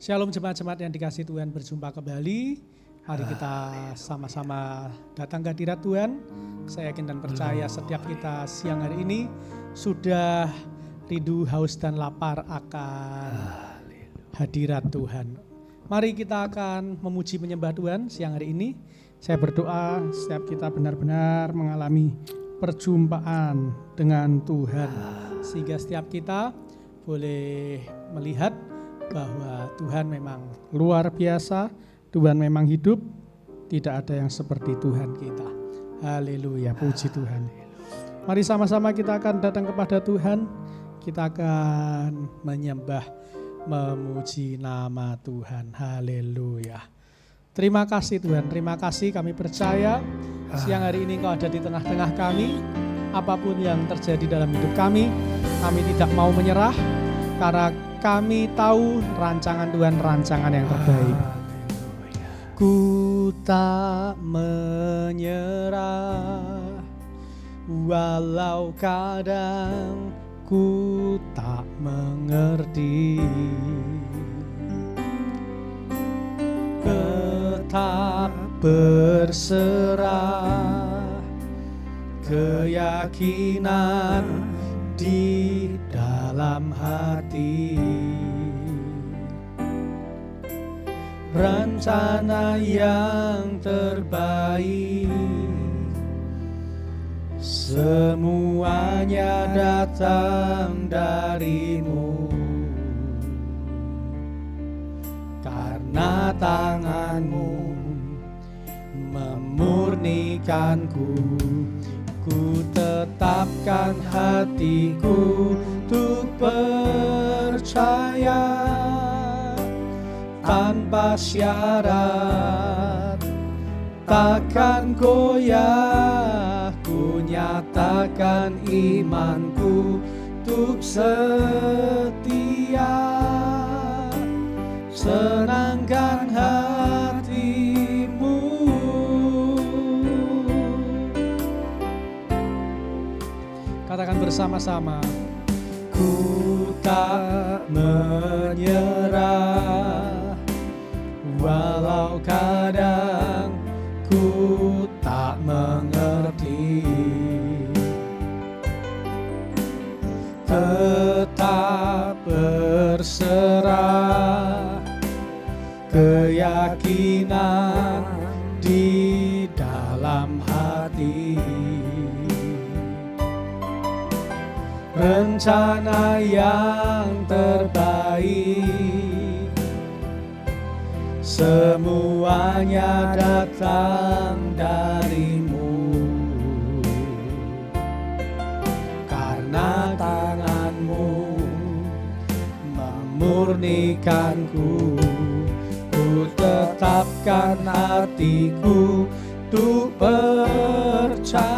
Shalom jemaat-jemaat yang dikasihi Tuhan, berjumpa kembali. Mari kita sama-sama datang ke hadirat Tuhan. Saya yakin dan percaya setiap kita siang hari ini sudah rindu, haus dan lapar akan hadirat Tuhan. Mari kita akan memuji menyembah Tuhan siang hari ini. Saya berdoa setiap kita benar-benar mengalami perjumpaan dengan Tuhan, sehingga setiap kita boleh melihat bahwa Tuhan memang luar biasa, Tuhan memang hidup, tidak ada yang seperti Tuhan kita. Haleluya, puji Tuhan. Mari sama-sama kita akan datang kepada Tuhan, kita akan menyembah, memuji nama Tuhan. Haleluya. Terima kasih Tuhan, terima kasih, kami percaya siang hari ini Engkau ada di tengah-tengah kami. Apapun yang terjadi dalam hidup kami tidak mau menyerah, karena kami tahu rancangan Tuhan rancangan yang terbaik. Ku tak menyerah, walau kadang ku tak mengerti. Tetap berserah, keyakinan di dalam hati. Rencana yang terbaik semuanya datang darimu, karena tanganmu memurnikanku. Ku tetapkan hatiku untuk percaya tanpa syarat, takkan goyah. Ku nyatakan imanku untuk setia, senangkan hatimu. Katakan bersama-sama. Ku tak menyerah, walau kadang ku tak mengerti. Tetap berserah, keyakinan di dalam hati. Rencana yang terbaik semuanya datang darimu, karena tanganmu memurnikanku. Ku tetapkan hatiku untuk percaya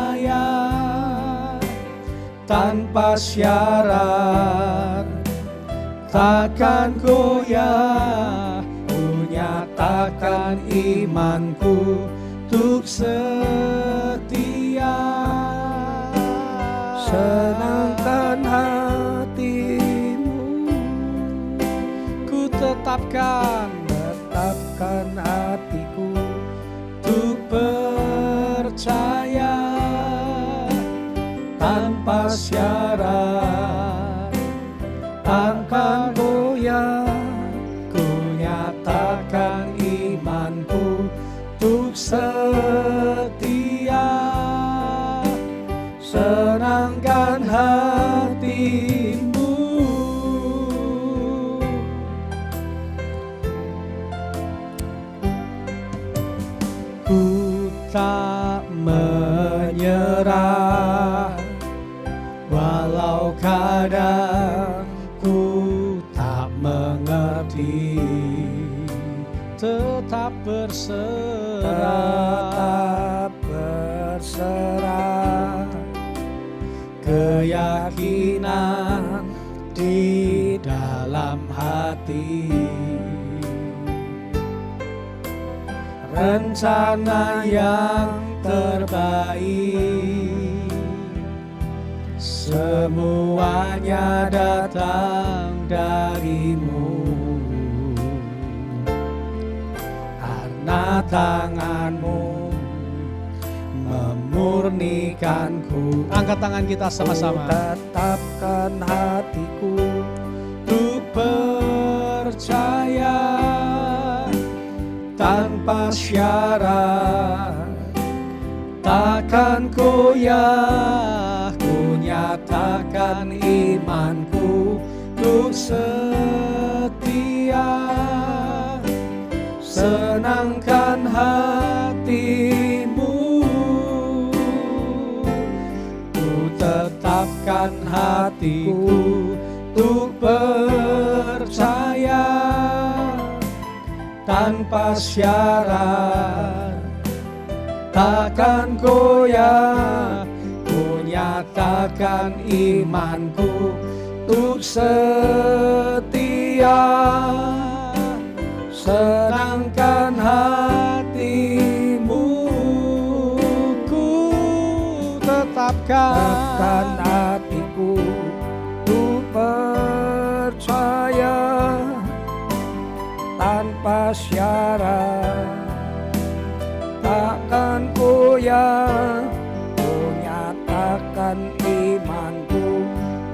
tanpa syarat, takkan goyah. Ku nyatakan imanku untuk setia, senangkan hatimu. Ku tetapkan hatiku untuk percaya tanpa syarat, takkan goyah. Ku nyatakan imanku untuk setia, senangkan hatimu. Ku tak menyerah, walau kadang ku tak mengerti. Tetap berserah, keyakinan di dalam hati. Rencana yang terbaik semuanya datang darimu, tanganmu memurnikanku. Angkat tangan kita sama-sama. Tetapkan hatiku Untuk percaya tanpa syarat, takkan goyah, ku nyatakan imanku untuk setia. Senangkan hatimu, ku tetapkan hatiku untuk percaya tanpa syarat, takkan goyah, ku nyatakan imanku untuk setia. Senangkan hatimu, ku tetapkan hatiku untuk percaya tanpa syarat, takkan goyah, ku nyatakan imanku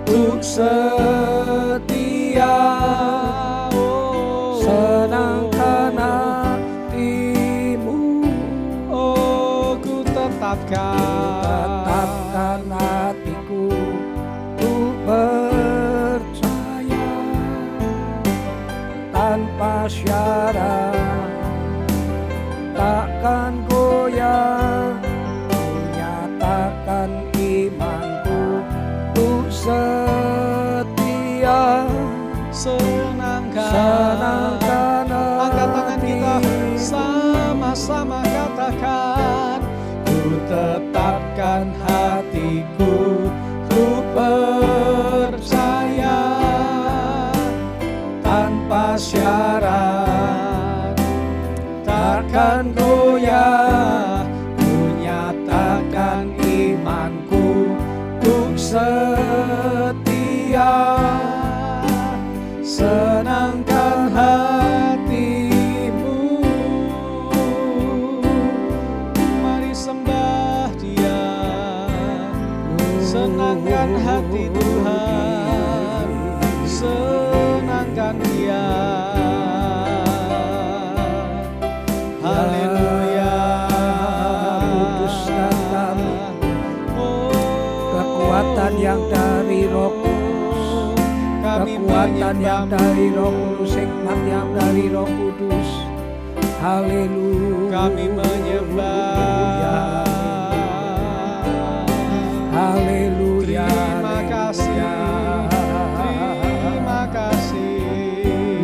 untuk setia. Senangkan hatimu, oh ku tetapkan hatiku untuk percaya tanpa syarat, takkan goyah, ku nyatakan imanku untuk setia. Senangkan, angkat tangan kita sama-sama katakan, ku tetapkan hatiku ku percaya tanpa syarat, takkan goyah, ku nyatakan imanku untuk setia. Senangkan hatimu, mari sembah Dia. Senangkan hati Tuhan, senangkan Dia. Haleluya. Kuduskan kami, kekuatan yang dari Roh Kudus, kekuatan yang dari Roh Kudus, hikmat yang dari Roh Kudus. Haleluya. Kami menyembah. Haleluya. Terima kasih. Terima kasih.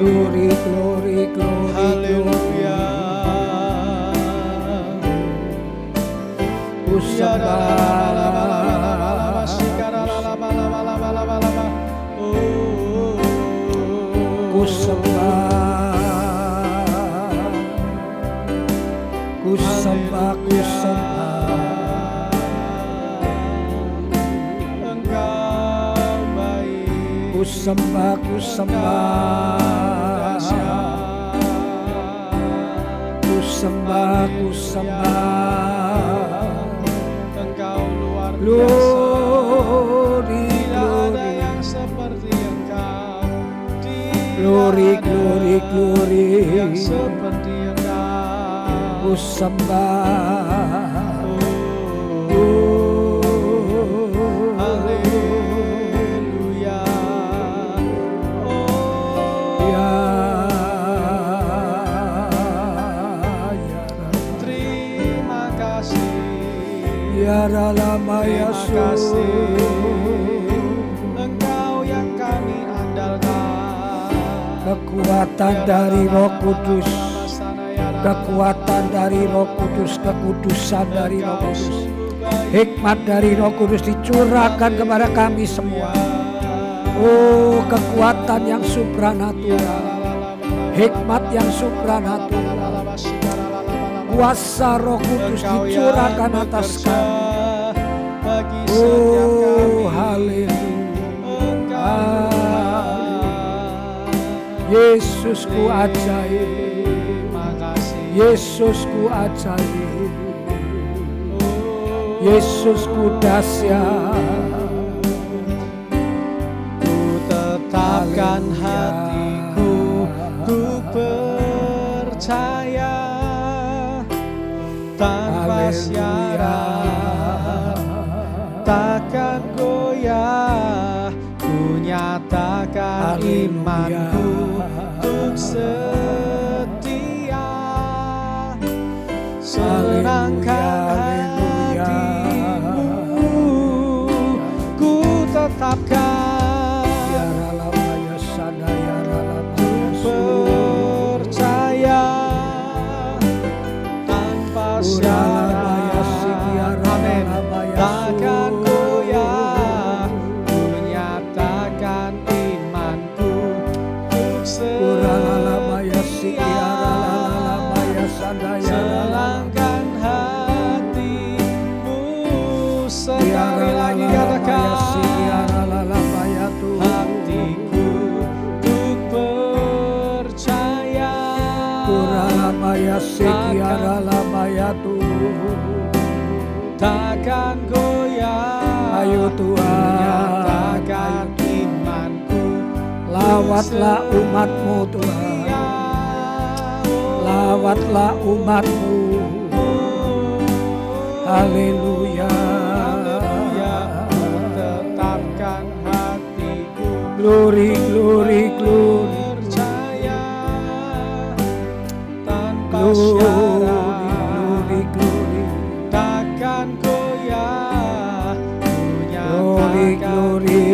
Glory, glory, glory. Haleluya. Ku sembah. Ku sembah, ku sembah, ku sembah. Engkau baik, Ku sembah, ku sembah. Ku sembah, ku sembah. Engkau luar biasa. Glory, Tidak ada glory. yang seperti Engkau. Glory, glory, glory. Yang seperti Engkau. Ku sembah. Haleluya. Terima kasih. Ya Rama Yesus, Engkau yang kami andalkan. kekuatan dari Roh Kudus, kekuatan dari Roh Kudus, kekudusan dari Roh Kudus, hikmat dari Roh Kudus dicurahkan kepada kami semua. Oh, kekuatan yang supranatural, hikmat yang supranatural, kuasa Roh Kudus dicurahkan atas kami. Oh, haleluya. Yesusku ajaib. Yesusku ajaib, Yesusku dahsyat. Ku tetapkan hatiku, ku percaya tanpa syarat, takkan goyah. Ku nyatakan imanku untuk setia, senangkan hatimu, ku tetapkan, ku percaya tanpa syarat, amin, takkan goyah. Ku nyatakan imanku untuk setia, selangkan hatimu. Sekali lagi katakan, hatiku untuk percaya, takkan goyah. Ayo Tuhan, nyatakan imanku, lawatlah umatmu Tuhan, lawatlah umatmu. Haleluya, tetapkan hatiku, glory, glory, glory, percaya tanpa glory, syarat, glory, glory, takkan goyah. Ku glory, glory.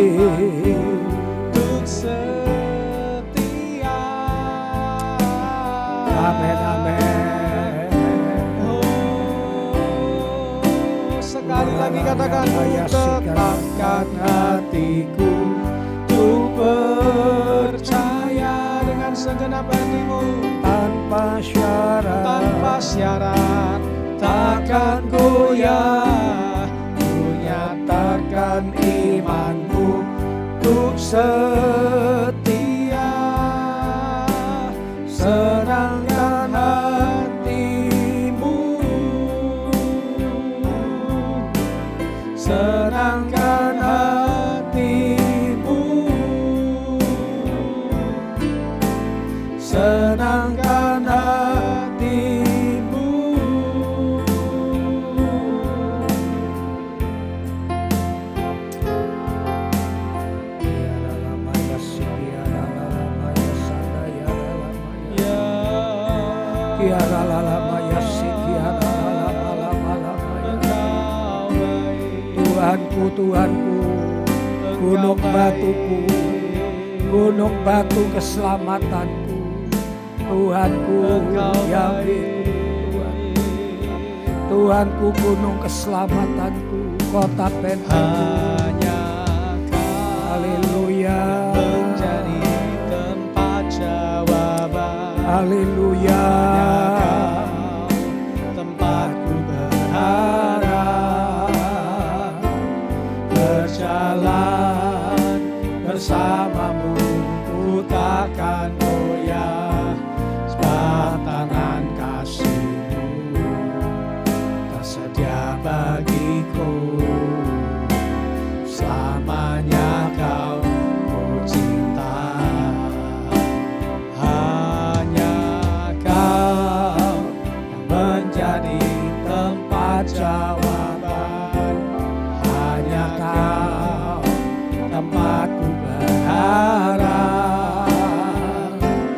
untuk setia. Amin, amin. Sekali lagi katakan, ku tetapkan hatiku, ku percaya dengan segenap hatimu, Tanpa syarat, tanpa syarat, takkan goyah. Ku nyatakan imanku untuk setia, senangkan hatimu, senangkan hatimu, senangkan hatimu. Tuhanku, Tuhanku, gunung batuku, gunung batu keselamatanku, Tuhanku, Yahwehku, Tuhanku, gunung keselamatanku, kota bentengku. Hanya Haleluya, menjadi tempat jawaban. haleluya, Tempatku berharap, berjalan bersamamu, ku takkan goyah. Sebab tangan kasih-Mu tersedia bagiku, selamanya Kau ku cinta. Hanya Kau yang menjadi tempat jawaban. Hanya Kau tempatku berharap,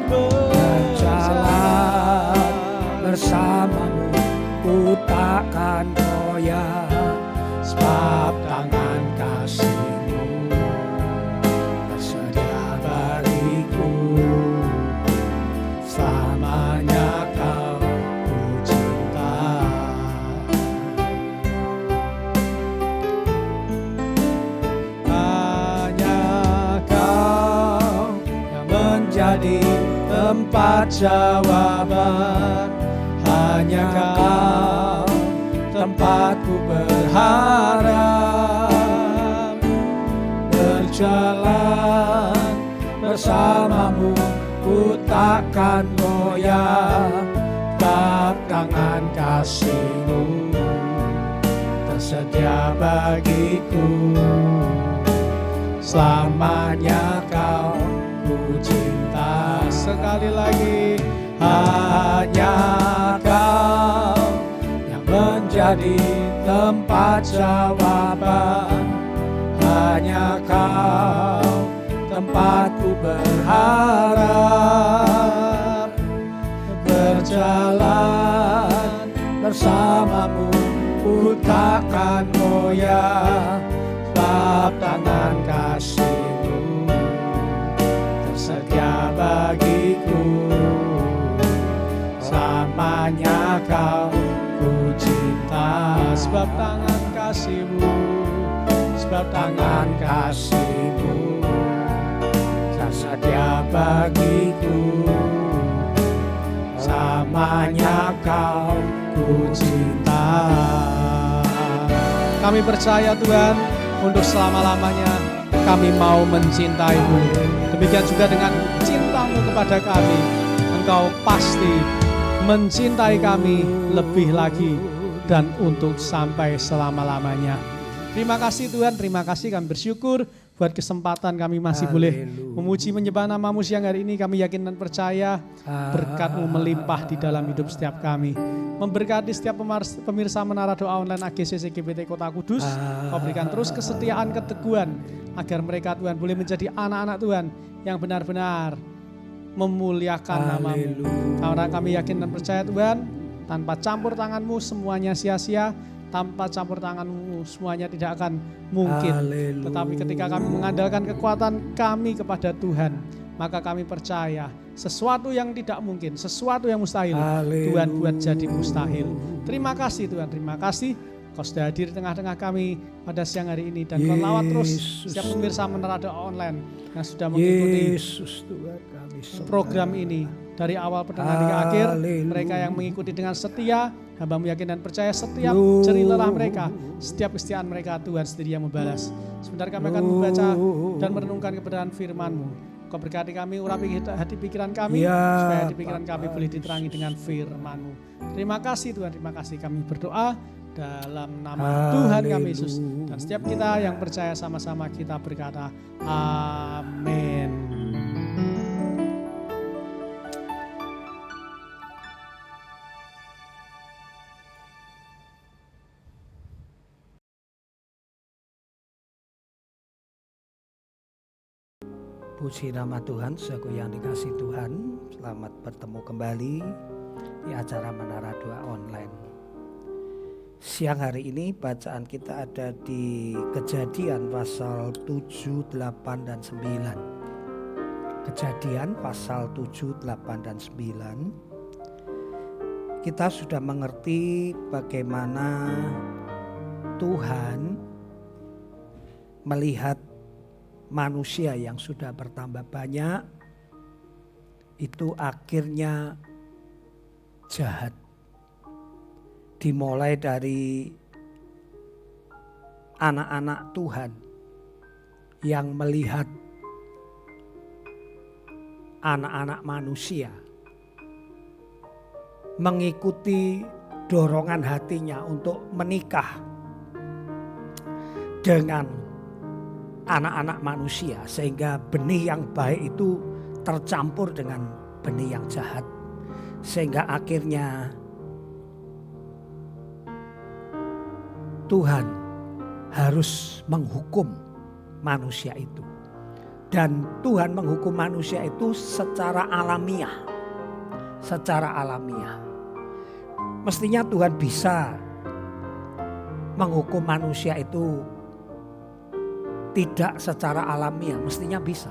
berjalan bersamamu, ku takkan goyah. Sebab tangan kasih-Mu tersedia bagiku, selamanya Kau ku cinta. Hanya Kau yang menjadi tempat jawaban. Hanya Kau tempatku berharap, berjalan bersamamu, ku takkan goyah. kasih-Mu tersedia bagiku. Selamanya Kau ku cinta. Sekali lagi, hanya Kau yang menjadi tempat jawaban. Hanya Kau tempatku berharap. Berjalan bersama-Mu ku takkan goyah, sebab tangan kasih-Mu tersedia bagiku. Selamanya Kau ku cinta, sebab tangan kasih-Mu, sebab tangan kasih-Mu tersedia bagiku. Selamanya Kau ku cinta. Kami percaya Tuhan, untuk selama-lamanya kami mau mencintai-Mu. Demikian juga dengan cinta-Mu kepada kami, Engkau pasti mencintai kami lebih lagi dan untuk sampai selama-lamanya. Terima kasih Tuhan, terima kasih, kami bersyukur buat kesempatan kami masih boleh memuji menyembah nama-Mu siang hari ini. Kami yakin dan percaya berkat-Mu melimpah di dalam hidup setiap kami. Memberkati setiap pemirsa Menara Doa Online AGCC GPT Kota Kudus. Kau berikan terus kesetiaan, keteguhan agar mereka Tuhan boleh menjadi anak-anak Tuhan yang benar-benar memuliakan nama-Mu. Karena kami yakin dan percaya Tuhan, tanpa campur tangan-Mu semuanya sia-sia. Tanpa campur tangan-Mu semuanya tidak akan mungkin. Tetapi ketika kami mengandalkan kekuatan kami kepada Tuhan, maka kami percaya sesuatu yang tidak mungkin, sesuatu yang mustahil, Tuhan buat jadi mustahil. Terima kasih Tuhan, terima kasih Kau sudah hadir di tengah-tengah kami pada siang hari ini. Dan Kau lawat terus setiap pemirsa Menara Doa Online yang sudah mengikuti program ini dari awal pertengahan hingga akhir. Mereka yang mengikuti dengan setia, hamba-Mu yakin dan percaya setiap jerih lelah mereka, setiap kesetiaan mereka Tuhan sendiri yang membalas. Sebentar kami akan membaca dan merenungkan kebenaran firman-Mu. Kau berkati kami, urapi hati pikiran kami, supaya hati pikiran kami boleh diterangi dengan firman-Mu. Terima kasih Tuhan, terima kasih. Kami berdoa dalam nama Tuhan kami Yesus. Dan setiap kita yang percaya sama-sama kita berkata amin. Puji nama Tuhan, saudaraku yang dikasih Tuhan. Selamat bertemu kembali di acara Menara Doa Online. Siang hari ini bacaan kita ada di Kejadian pasal 7, 8, dan 9. Kejadian pasal 7, 8, dan 9. Kita sudah mengerti bagaimana Tuhan melihat manusia yang sudah bertambah banyak itu akhirnya jahat. Dimulai dari anak-anak Tuhan yang melihat anak-anak manusia mengikuti dorongan hatinya untuk menikah dengan anak-anak manusia, sehingga benih yang baik itu tercampur dengan benih yang jahat, sehingga akhirnya Tuhan harus menghukum manusia itu. Dan Tuhan menghukum manusia itu secara alamiah. Secara alamiah. Mestinya Tuhan bisa menghukum manusia itu tidak secara alamiah, mestinya bisa.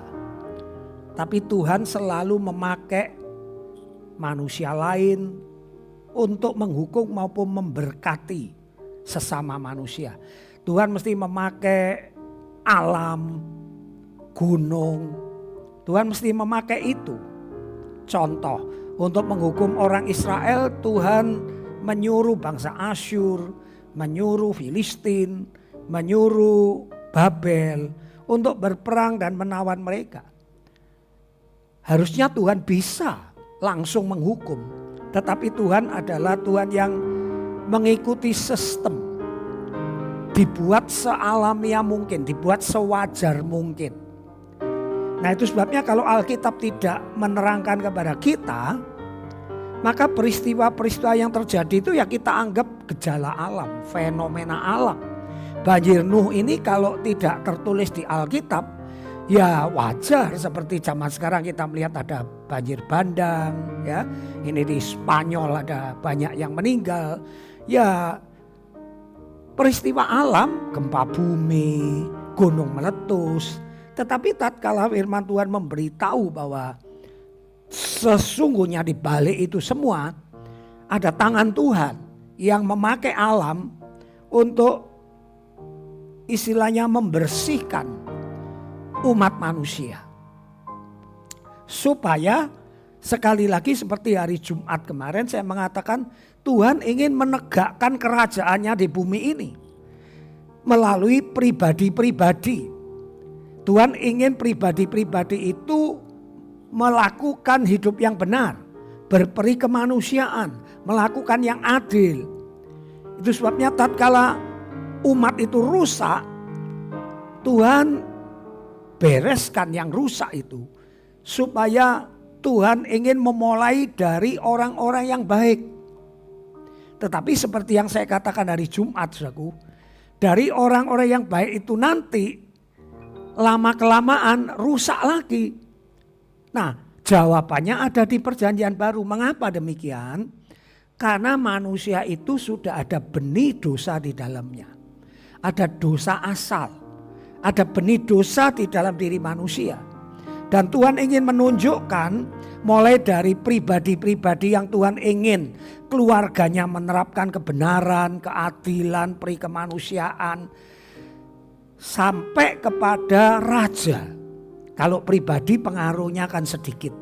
Tapi Tuhan selalu memakai manusia lain untuk menghukum maupun memberkati sesama manusia. Tuhan mesti memakai alam, gunung. Tuhan mesti memakai itu. Contoh, untuk menghukum orang Israel, Tuhan menyuruh bangsa Asyur, menyuruh Filistin, menyuruh Babel untuk berperang dan menawan mereka. Harusnya Tuhan bisa langsung menghukum. Tetapi Tuhan adalah Tuhan yang mengikuti sistem, dibuat sealamiah mungkin, dibuat sewajar mungkin. Nah itu sebabnya kalau Alkitab tidak menerangkan kepada kita, maka peristiwa-peristiwa yang terjadi itu ya kita anggap gejala alam, fenomena alam. Banjir Nuh ini kalau tidak tertulis di Alkitab, ya wajar seperti zaman sekarang kita melihat ada banjir bandang, ya. Ini di Spanyol ada banyak yang meninggal. Ya peristiwa alam, gempa bumi, gunung meletus. Tetapi tatkala firman Tuhan memberitahu bahwa sesungguhnya di balik itu semua ada tangan Tuhan yang memakai alam untuk istilahnya membersihkan umat manusia. Supaya sekali lagi seperti hari Jumat kemarin saya mengatakan Tuhan ingin menegakkan kerajaannya di bumi ini melalui pribadi-pribadi. Tuhan ingin pribadi-pribadi itu melakukan hidup yang benar, berperi kemanusiaan, melakukan yang adil. Itu sebabnya tatkala umat itu rusak, Tuhan bereskan yang rusak itu supaya Tuhan ingin memulai dari orang-orang yang baik. Tetapi seperti yang saya katakan hari Jumat, saudaraku, dari orang-orang yang baik itu nanti lama-kelamaan rusak lagi. Nah, jawabannya ada di Perjanjian Baru. Mengapa demikian? Karena manusia itu sudah ada benih dosa di dalamnya. Ada dosa asal. Ada benih dosa di dalam diri manusia. Dan Tuhan ingin menunjukkan mulai dari pribadi-pribadi yang Tuhan ingin keluarganya menerapkan kebenaran, keadilan, peri kemanusiaan, sampai kepada raja. Kalau pribadi pengaruhnya akan sedikit.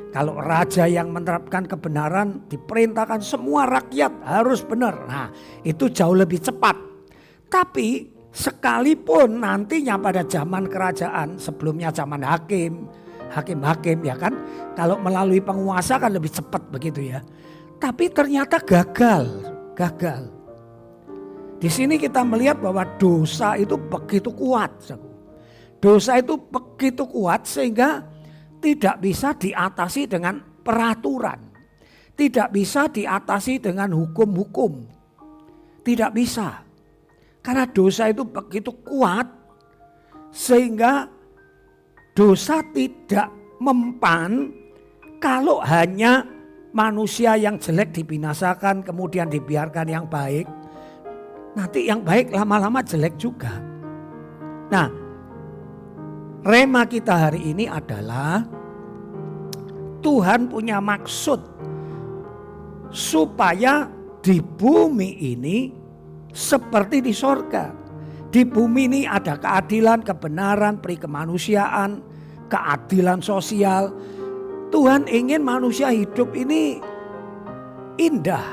Kalau raja yang menerapkan kebenaran diperintahkan semua rakyat harus benar. Nah itu jauh lebih cepat. Tapi sekalipun nantinya pada zaman kerajaan, sebelumnya zaman hakim ya kan. Kalau melalui penguasa kan lebih cepat begitu ya. Tapi ternyata gagal. Di sini kita melihat bahwa dosa itu begitu kuat. Dosa itu begitu kuat sehingga tidak bisa diatasi dengan peraturan. Tidak bisa diatasi dengan hukum-hukum. Tidak bisa. Karena dosa itu begitu kuat sehingga dosa tidak mempan kalau hanya manusia yang jelek dibinasakan kemudian dibiarkan yang baik. Nanti yang baik lama-lama jelek juga. Nah, rema kita hari ini adalah Tuhan punya maksud supaya di bumi ini seperti di sorga. Di bumi ini ada keadilan, kebenaran, peri kemanusiaan, keadilan sosial. Tuhan ingin manusia hidup ini indah,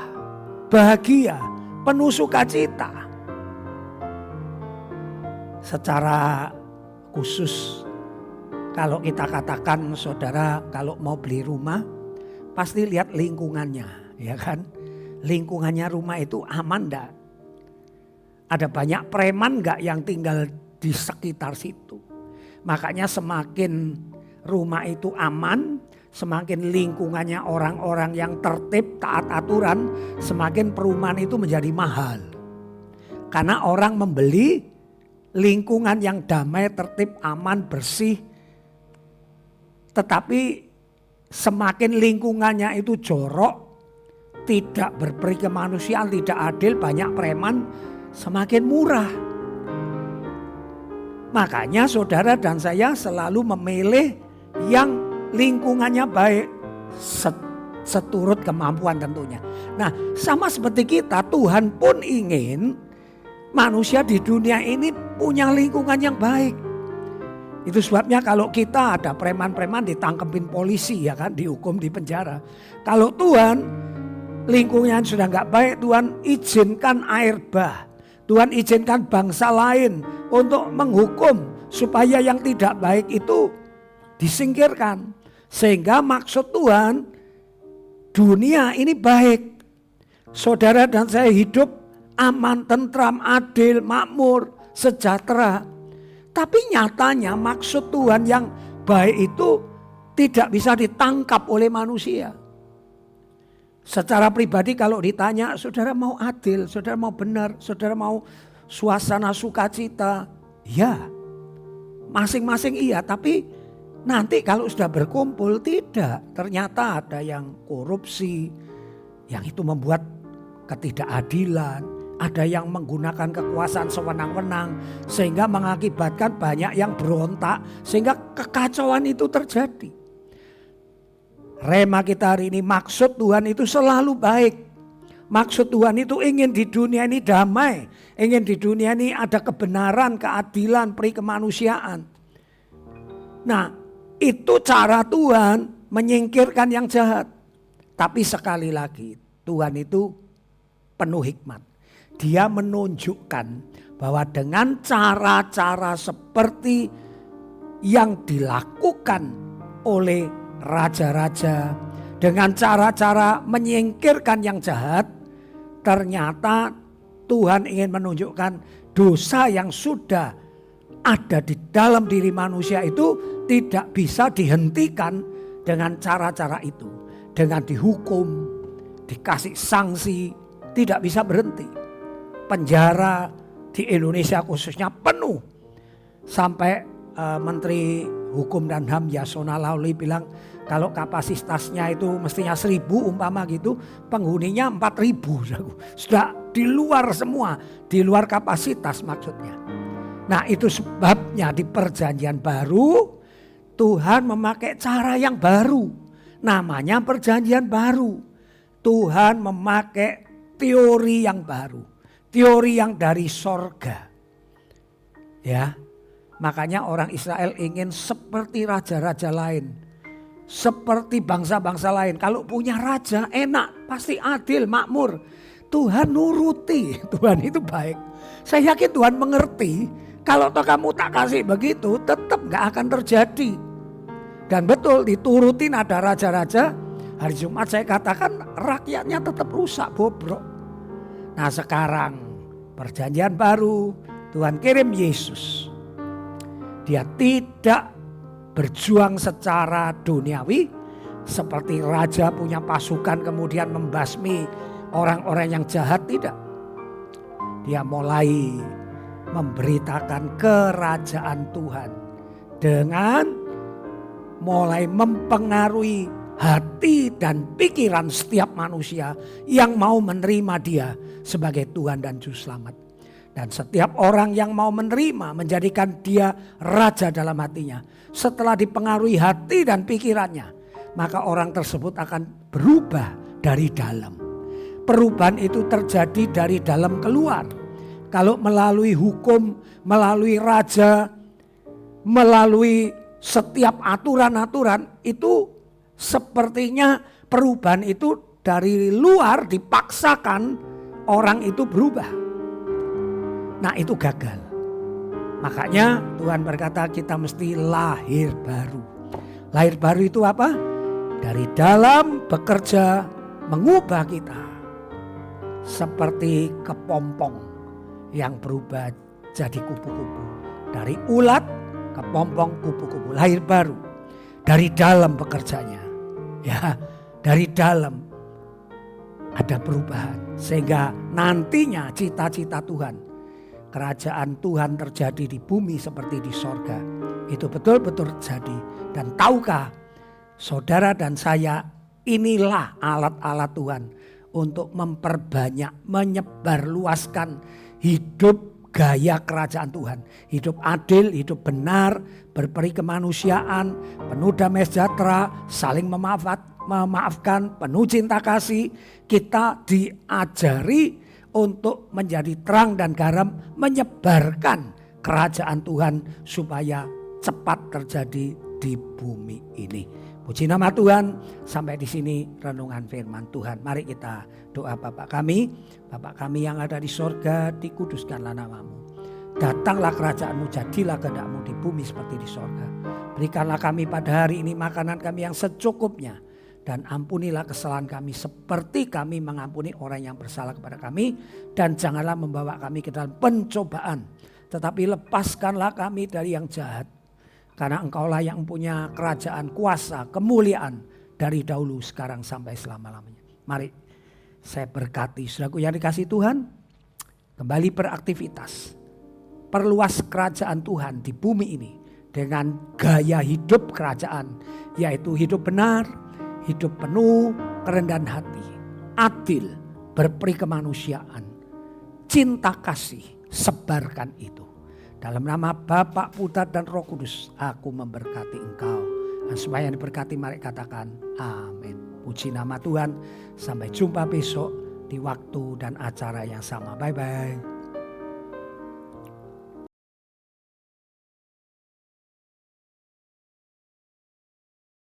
bahagia, penuh sukacita. Secara khusus kalau kita katakan saudara kalau mau beli rumah pasti lihat lingkungannya, ya kan? Lingkungannya rumah itu aman enggak? Ada banyak preman enggak yang tinggal di sekitar situ? Makanya semakin rumah itu aman, semakin lingkungannya orang-orang yang tertib, taat aturan, semakin perumahan itu menjadi mahal. Karena orang membeli lingkungan yang damai, tertib, aman, bersih. Tetapi semakin lingkungannya itu jorok, tidak berperi kemanusiaan, tidak adil, banyak preman, semakin murah. Makanya saudara dan saya selalu memilih yang lingkungannya baik, seturut kemampuan tentunya. Nah sama seperti kita, Tuhan pun ingin manusia di dunia ini punya lingkungan yang baik. Itu sebabnya kalau kita ada preman-preman ditangkepin polisi ya kan, dihukum di penjara. Kalau Tuhan lingkungan sudah nggak baik, Tuhan izinkan air bah, Tuhan izinkan bangsa lain untuk menghukum supaya yang tidak baik itu disingkirkan. Sehingga maksud Tuhan dunia ini baik. saudara dan saya hidup aman, tentram, adil, makmur, sejahtera. Tapi nyatanya maksud Tuhan yang baik itu tidak bisa ditangkap oleh manusia. Secara pribadi kalau ditanya, saudara mau adil, saudara mau benar, saudara mau suasana sukacita, ya masing-masing iya. Tapi nanti kalau sudah berkumpul tidak, ternyata ada yang korupsi, yang itu membuat ketidakadilan, ada yang menggunakan kekuasaan sewenang-wenang sehingga mengakibatkan banyak yang berontak, sehingga kekacauan itu terjadi. Rema kita hari ini, maksud Tuhan itu selalu baik. Maksud Tuhan itu ingin di dunia ini damai, ingin di dunia ini ada kebenaran, keadilan, peri kemanusiaan. Nah, itu cara Tuhan menyingkirkan yang jahat. Tapi sekali lagi, Tuhan itu penuh hikmat. Dia menunjukkan bahwa dengan cara-cara seperti yang dilakukan oleh raja-raja, dengan cara-cara menyingkirkan yang jahat, ternyata Tuhan ingin menunjukkan dosa yang sudah ada di dalam diri manusia itu tidak bisa dihentikan dengan cara-cara itu. Dengan dihukum, dikasih sanksi, tidak bisa berhenti. Penjara di Indonesia khususnya penuh. Sampai Menteri Hukum dan HAM Yasona Lawli bilang kalau kapasitasnya itu mestinya 1.000 umpama gitu, penghuninya 4.000. Sudah di luar semua, di luar kapasitas maksudnya. Nah, itu sebabnya di Perjanjian Baru Tuhan memakai cara yang baru. Namanya Perjanjian Baru. Tuhan memakai teori yang baru. Teori yang dari sorga. Ya. Makanya orang Israel ingin seperti raja-raja lain. Seperti bangsa-bangsa lain. Kalau punya raja enak, pasti adil, makmur. Tuhan nuruti, Tuhan itu baik. Saya yakin Tuhan mengerti. Kalau toh kamu tak kasih begitu, tetap gak akan terjadi. Dan betul diturutin ada raja-raja. Hari Jumat saya katakan rakyatnya tetap rusak, bobrok. Nah sekarang Perjanjian Baru, Tuhan kirim Yesus. Dia tidak berjuang secara duniawi seperti raja punya pasukan kemudian membasmi orang-orang yang jahat, tidak. Dia mulai memberitakan kerajaan Tuhan dengan mulai mempengaruhi hati dan pikiran setiap manusia yang mau menerima dia sebagai Tuhan dan Juru Selamat. Dan setiap orang yang mau menerima, menjadikan dia raja dalam hatinya. Setelah dipengaruhi hati dan pikirannya, maka orang tersebut akan berubah dari dalam. Perubahan itu terjadi dari dalam keluar. Kalau melalui hukum, melalui raja, melalui setiap aturan-aturan, itu sepertinya perubahan itu dari luar dipaksakan orang itu berubah. Nah itu gagal. Makanya Tuhan berkata kita mesti lahir baru. Lahir baru itu apa? Dari dalam bekerja mengubah kita. Seperti kepompong yang berubah jadi kupu-kupu. Dari ulat kepompong kupu-kupu. Lahir baru. Dari dalam bekerjanya. Ya, dari dalam ada perubahan. Sehingga nantinya cita-cita Tuhan, kerajaan Tuhan terjadi di bumi seperti di sorga. Itu betul-betul terjadi. Dan tahukah saudara dan saya, inilah alat-alat Tuhan untuk memperbanyak, menyebarluaskan hidup gaya kerajaan Tuhan. Hidup adil, hidup benar, berperi kemanusiaan, penuh damai sejahtera, saling memaafkan, penuh cinta kasih. Kita diajari untuk menjadi terang dan garam, menyebarkan kerajaan Tuhan supaya cepat terjadi di bumi ini. Puji nama Tuhan. Sampai di sini renungan firman Tuhan. Mari kita doa. Bapa kami yang ada di sorga, dikuduskanlah namamu. Datanglah kerajaanmu, jadilah kehendak-mu di bumi seperti di sorga. Berikanlah kami pada hari ini makanan kami yang secukupnya. Dan ampunilah kesalahan kami seperti kami mengampuni orang yang bersalah kepada kami. Dan janganlah membawa kami ke dalam pencobaan, tetapi lepaskanlah kami dari yang jahat. Karena Engkaulah yang punya kerajaan, kuasa, kemuliaan dari dahulu, sekarang sampai selama-lamanya. Mari saya berkati saudaraku yang dikasihi Tuhan, kembali beraktivitas. Perluas kerajaan Tuhan di bumi ini dengan gaya hidup kerajaan, yaitu hidup benar, hidup penuh kerendahan hati, adil, berperi kemanusiaan, cinta kasih, sebarkan itu. Dalam nama Bapa, Putra dan Roh Kudus, aku memberkati engkau. Dan supaya diberkati, mari katakan amin. Puji nama Tuhan. Sampai jumpa besok di waktu dan acara yang sama. Bye-bye.